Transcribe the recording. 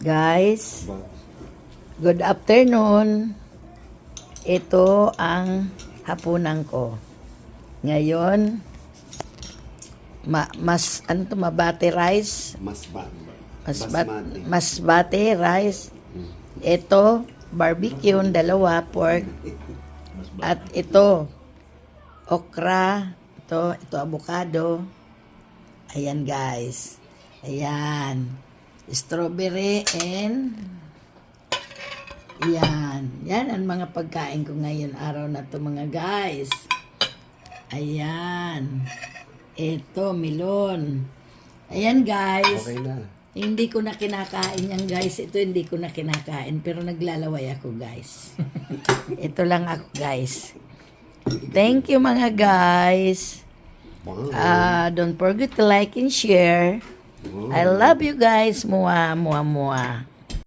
Guys, good afternoon. Ito ang hapunan ko. Ngayon, mabate rice. Masbate rice. Ito, barbecue, dalawa, pork. At ito, okra. Ito avocado. Ayan guys. Ayan. Strawberry and yan. Yan ang mga pagkain ko ngayon araw na to mga guys. Ayan. Ito, melon. Ayan guys. Okay na. Hindi ko na kinakain yan guys. Ito hindi ko na kinakain. Pero naglalaway ako guys. Ito lang ako guys. Thank you mga guys. Don't forget to like and share. I love you guys. Mua, mua, mua.